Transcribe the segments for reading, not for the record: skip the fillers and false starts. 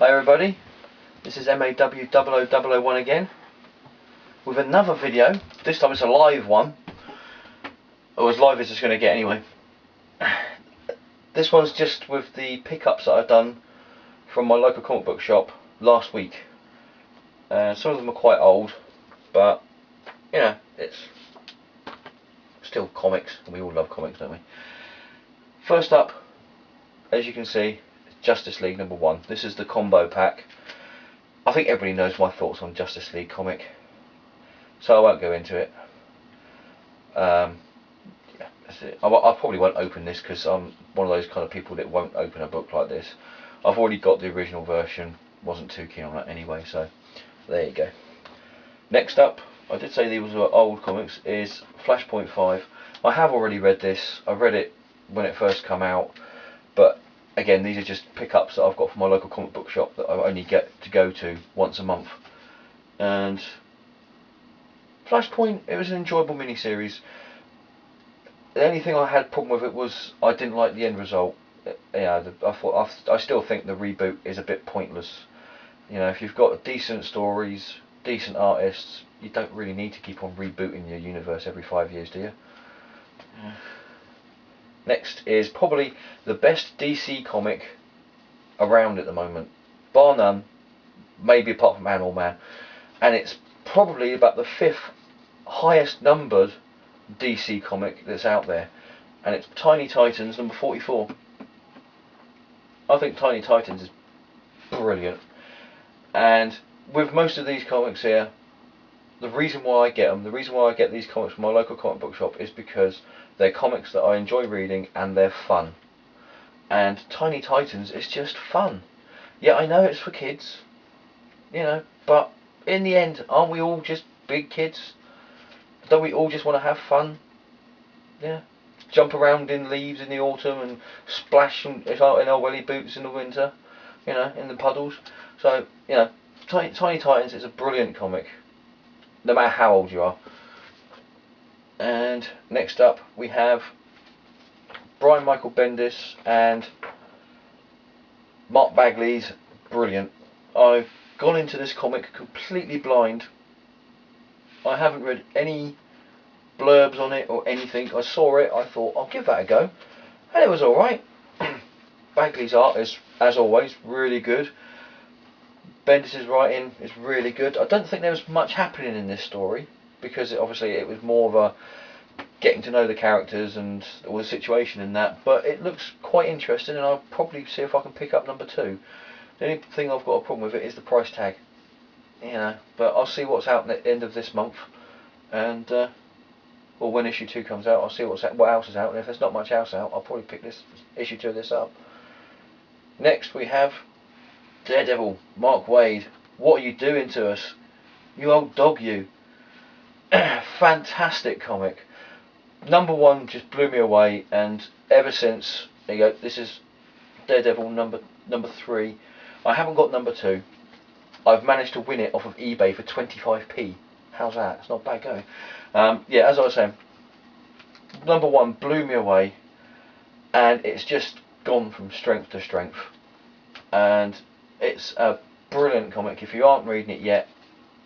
Hi everybody, this is MAW0001 again with another video. This time it's a live one, or as live as it's going to get anyway. This one's just with the pickups that I've done from my local comic book shop last week. Some of them are quite old, but you know, it's still comics, and we all love comics, don't we? First up, as you can see, Justice League #1. This is the combo pack. I think everybody knows my thoughts on Justice League comic, so I won't go into it. Yeah, that's it. I probably won't open this because I'm one of those kind of people that won't open a book like this. I've already got the original version, wasn't too keen on that anyway, so there you go. Next up, I did say these were old comics, is Flashpoint 5. I have already read this. I read it when it first came out, but again, these are just pickups that I've got from my local comic book shop that I only get to go to once a month. And Flashpoint, it was an enjoyable mini-series. The only thing I had a problem with it was I didn't like the end result. I still think the reboot is a bit pointless. You know, if you've got decent stories, decent artists, you don't really need to keep on rebooting your universe every 5 years, do you? Yeah. Next is probably the best DC comic around at the moment, bar none, maybe apart from Animal Man, and it's probably about the 5th highest numbered DC comic that's out there, and it's Tiny Titans #44. I think Tiny Titans is brilliant, and with most of these comics here, the reason why I get them, the reason why I get these comics from my local comic book shop is because they're comics that I enjoy reading and they're fun. And Tiny Titans is just fun. Yeah, I know it's for kids, you know, but in the end, aren't we all just big kids? Don't we all just want to have fun? Yeah. Jump around in leaves in the autumn and splash in our welly boots in the winter, you know, in the puddles. So, you know, Tiny Titans is a brilliant comic, no matter how old you are. And next up we have Brian Michael Bendis and Mark Bagley's brilliant. I've gone into this comic completely blind. I haven't read any blurbs on it or anything. I saw it, I thought I'll give that a go, and it was alright. Bagley's art is, as always, really good. Bendis' writing is really good. I don't think there was much happening in this story, because obviously it was more of a getting to know the characters and all the situation in that, but it looks quite interesting, and I'll probably see if I can pick up #2. The only thing I've got a problem with it is the price tag, you know, but I'll see what's out at the end of this month, and well, when issue 2 comes out, I'll see what else is out, and if there's not much else out, I'll probably pick this issue 2 of this up. Next we have Daredevil, Mark Waid. What are you doing to us, you old dog, you? Fantastic comic. #1 just blew me away, and ever since, there you go, this is Daredevil number 3. I haven't got #2. I've managed to win it off of eBay for 25p. How's that? It's not bad going. Yeah, as I was saying, #1 blew me away, and it's just gone from strength to strength, and it's a brilliant comic. If you aren't reading it yet,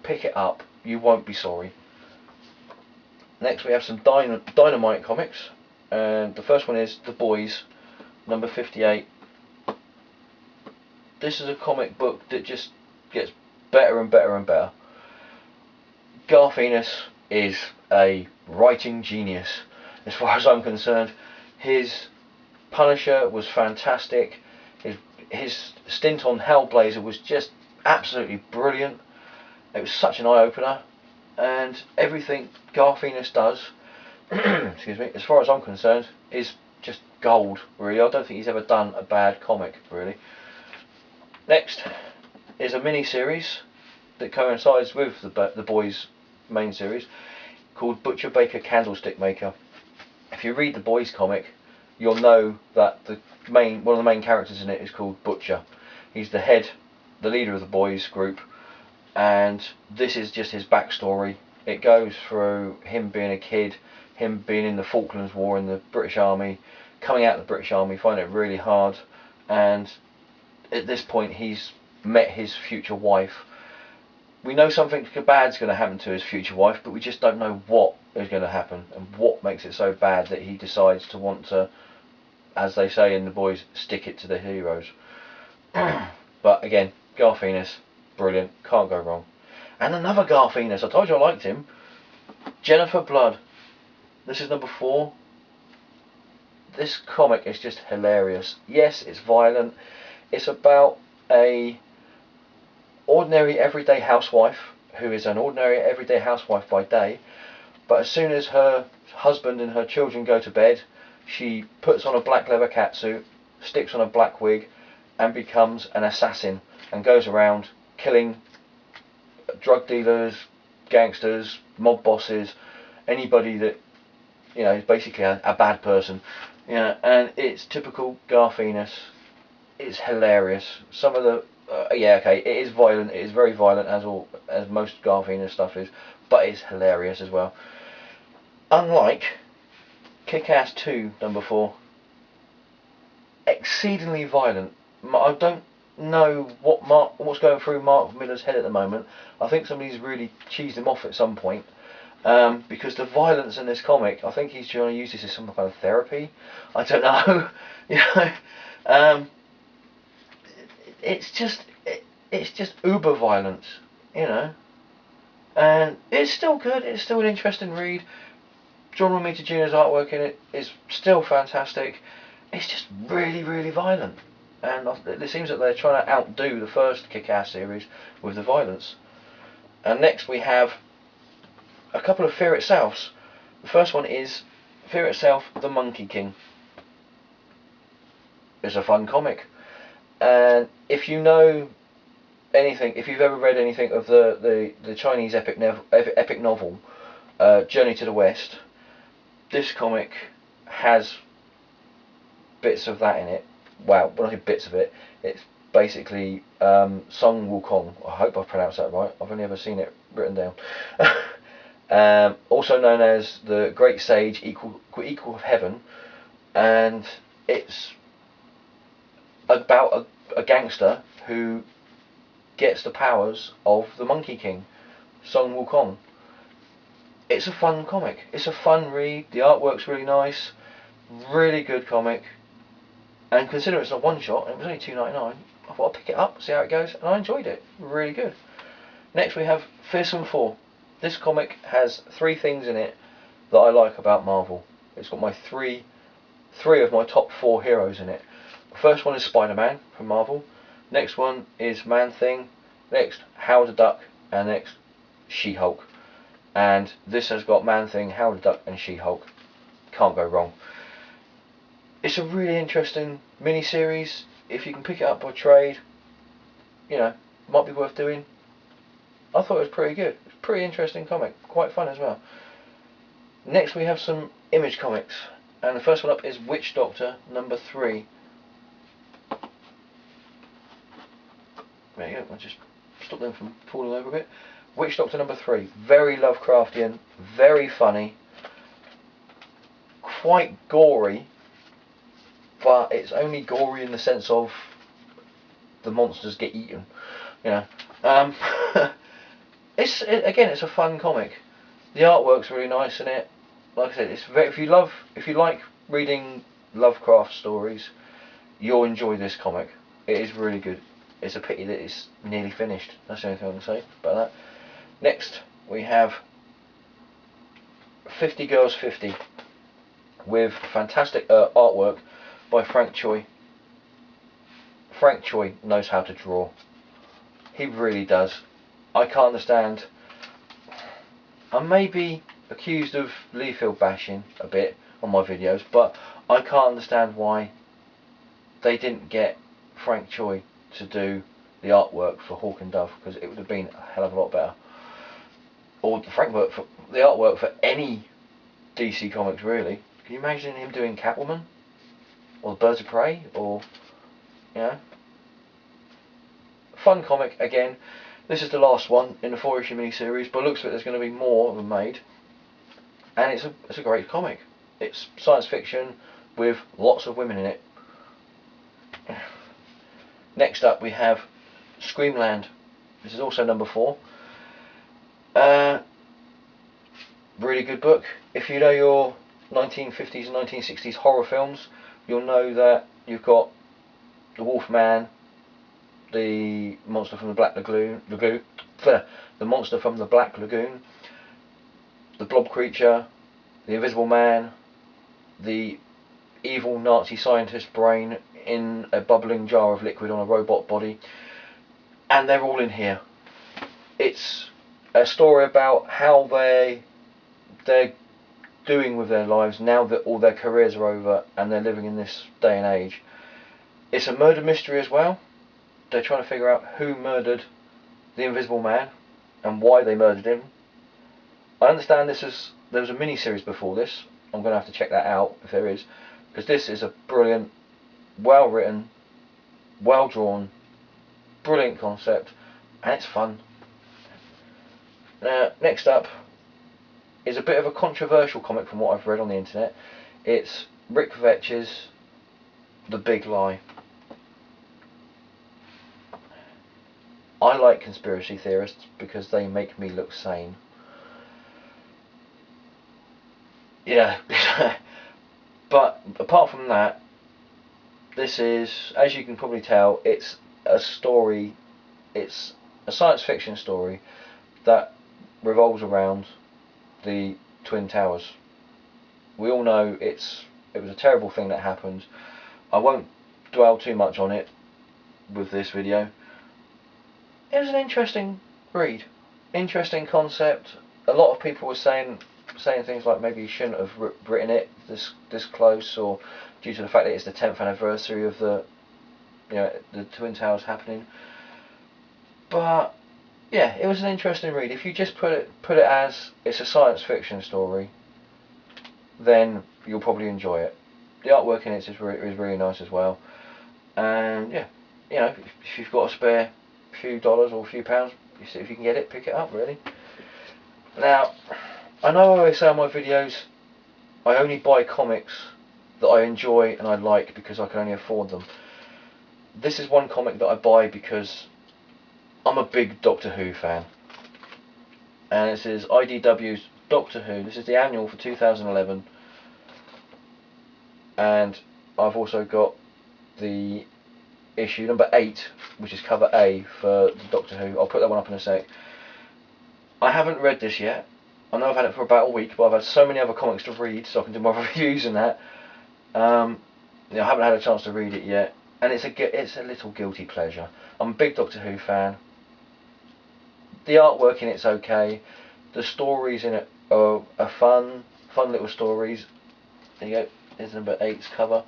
pick it up, you won't be sorry. Next we have some Dynamite comics, and the first one is The Boys, #58. This is a comic book that just gets better and better and better. Garth Ennis is a writing genius as far as I'm concerned. His Punisher was fantastic. His stint on Hellblazer was just absolutely brilliant. It was such an eye-opener, and everything Garth Ennis does, excuse me, as far as I'm concerned, is just gold, really. I don't think he's ever done a bad comic, really. Next is a mini-series that coincides with the Boys main series, called Butcher Baker Candlestick Maker. If you read the Boys comic, you'll know that one of the main characters in it is called Butcher. He's the leader of the Boys group, and this is just his backstory. It goes through him being a kid, him being in the Falklands War in the British Army, coming out of the British Army, finding it really hard, and at this point he's met his future wife. We know something bad's going to happen to his future wife, but we just don't know what is going to happen and what makes it so bad that he decides to want to, as they say in The Boys, stick it to the heroes. But again, Garfinis, brilliant, can't go wrong. And another Garfinis, I told you I liked him, Jennifer Blood. This is number 4. This comic is just hilarious. Yes, it's violent. It's about a ordinary everyday housewife who is an ordinary everyday housewife by day, but as soon as her husband and her children go to bed, she puts on a black leather catsuit, sticks on a black wig, and becomes an assassin and goes around killing drug dealers, gangsters, mob bosses, anybody that, you know, is basically a bad person. You know, and it's typical Garfinis. It's hilarious. Some of the yeah, okay, it is violent. It is very violent, as most Garfinis stuff is, but it's hilarious as well. Unlike Kick-Ass 2, number 4, exceedingly violent. I don't know what's going through Mark Millar's head at the moment. I think somebody's really cheesed him off at some point. Because the violence in this comic, I think he's trying to use this as some kind of therapy. I don't know. You know, it's just uber violence. You know, and it's still good. It's still an interesting read. John Romita Jr.'s artwork in it is still fantastic. It's just really, really violent, and it seems that they're trying to outdo the first Kick-Ass series with the violence. And next we have a couple of Fear Itselfs. The first one is Fear Itself, The Monkey King. It's a fun comic, and if you know anything, if you've ever read anything of the Chinese epic novel Journey to the West, this comic has bits of that in it. Wow, when I say bits of it, it's basically Sun Wukong. I hope I pronounced that right. I've only ever seen it written down. Also known as the Great Sage, equal of Heaven, and it's about a gangster who gets the powers of the Monkey King, Sun Wukong. It's a fun comic. It's a fun read. The artwork's really nice. Really good comic. And considering it's a one shot, and it was only $2.99, I thought I'd pick it up, see how it goes, and I enjoyed it. Really good. Next we have Fearsome 4. This comic has 3 things in it that I like about Marvel. It's got my three of my top 4 heroes in it. The first one is Spider-Man from Marvel. Next one is Man-Thing. Next, Howard the Duck. And next, She-Hulk. And this has got Man-Thing, Howard the Duck, and She-Hulk. Can't go wrong. It's a really interesting mini-series. If you can pick it up by trade, you know, might be worth doing. I thought it was pretty good. It's a pretty interesting comic. Quite fun as well. Next we have some Image comics. And the first one up is Witch Doctor number 3. There you go, I'll just stop them from falling over a bit. Witch Doctor number 3. Very Lovecraftian, very funny, quite gory, but it's only gory in the sense of the monsters get eaten. You know, it's a fun comic. The artwork's really nice in it. Like I said, it's very, if you like reading Lovecraft stories, you'll enjoy this comic. It is really good. It's a pity that it's nearly finished. That's the only thing I can say about that. Next we have 50 Girls 50 with fantastic artwork by Frank Choi. Frank Choi knows how to draw. He really does. I can't understand. I may be accused of Liefeld bashing a bit on my videos, but I can't understand why they didn't get Frank Choi to do the artwork for Hawk and Dove, because it would have been a hell of a lot better. Or the artwork for any DC comics really. Can you imagine him doing Catwoman? Or the Birds of Prey? Or, you know. Fun comic again. This is the last one in the 4-issue miniseries, but looks like there's going to be more of them made. And it's a great comic. It's science fiction with lots of women in it. Next up we have Screamland. This is also number 4. Really good book. If you know your 1950s and 1960s horror films, you'll know that you've got the Wolfman, the monster from the Black Lagoon, the monster from the Black Lagoon, the blob creature, the Invisible Man, the evil Nazi scientist brain in a bubbling jar of liquid on a robot body, and they're all in here. It's a story about how they're doing with their lives now that all their careers are over and they're living in this day and age. It's a murder mystery as well. They're trying to figure out who murdered the Invisible Man and why they murdered him. I understand there was a mini-series before this. I'm going to have to check that out if there is, because this is a brilliant, well written, well drawn, brilliant concept, and it's fun. Now, next up is a bit of a controversial comic from what I've read on the internet. It's Rick Veitch's The Big Lie. I like conspiracy theorists because they make me look sane. Yeah, but apart from that, this is, as you can probably tell, it's a story, it's a science fiction story that revolves around the Twin Towers. We all know it was a terrible thing that happened. I won't dwell too much on it with this video. It was an interesting read, interesting concept. A lot of people were saying things like maybe you shouldn't have written it this close, or due to the fact that it's the 10th anniversary of the Twin Towers happening. But yeah, it was an interesting read. If you just put it as it's a science fiction story, then you'll probably enjoy it. The artwork in it is really nice as well. And yeah, if you've got a spare few dollars or a few pounds, you see if you can get it, pick it up really. Now, I know I always say on my videos I only buy comics that I enjoy and I like because I can only afford them. This is one comic that I buy because I'm a big Doctor Who fan, and this is IDW's Doctor Who. This is the annual for 2011, and I've also got the issue number 8, which is cover A for Doctor Who. I'll put that one up in a sec. I haven't read this yet. I know I've had it for about a week, but I've had so many other comics to read, so I can do my reviews and that. I haven't had a chance to read it yet, and it's a little guilty pleasure. I'm a big Doctor Who fan. The artwork in it's okay. The stories in it are fun little stories. There you go. There's number 8's cover.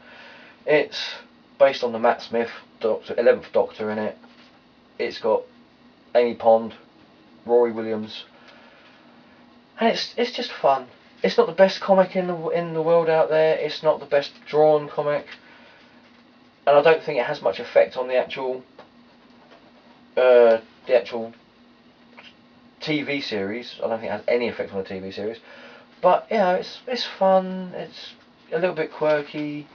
It's based on the Matt Smith 11th Doctor in it. It's got Amy Pond, Rory Williams, and it's just fun. It's not the best comic in the world out there. It's not the best drawn comic, and I don't think it has much effect on the actual TV series. I don't think it has any effect on the TV series. But yeah, it's fun. It's a little bit quirky,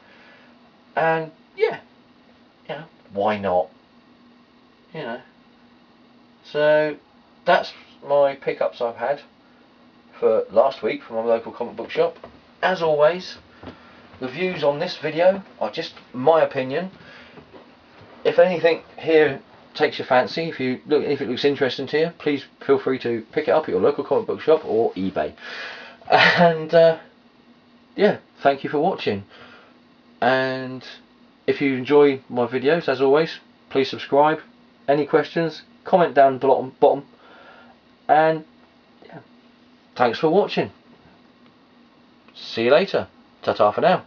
and yeah, why not? So that's my pickups I've had for last week from my local comic book shop. As always, the views on this video are just my opinion. If anything here takes your fancy, if it looks interesting to you, please feel free to pick it up at your local comic book shop or eBay. And yeah, thank you for watching. And if you enjoy my videos, as always, please subscribe. Any questions, comment down bottom. And yeah, thanks for watching. See you later. Ta-ta for now.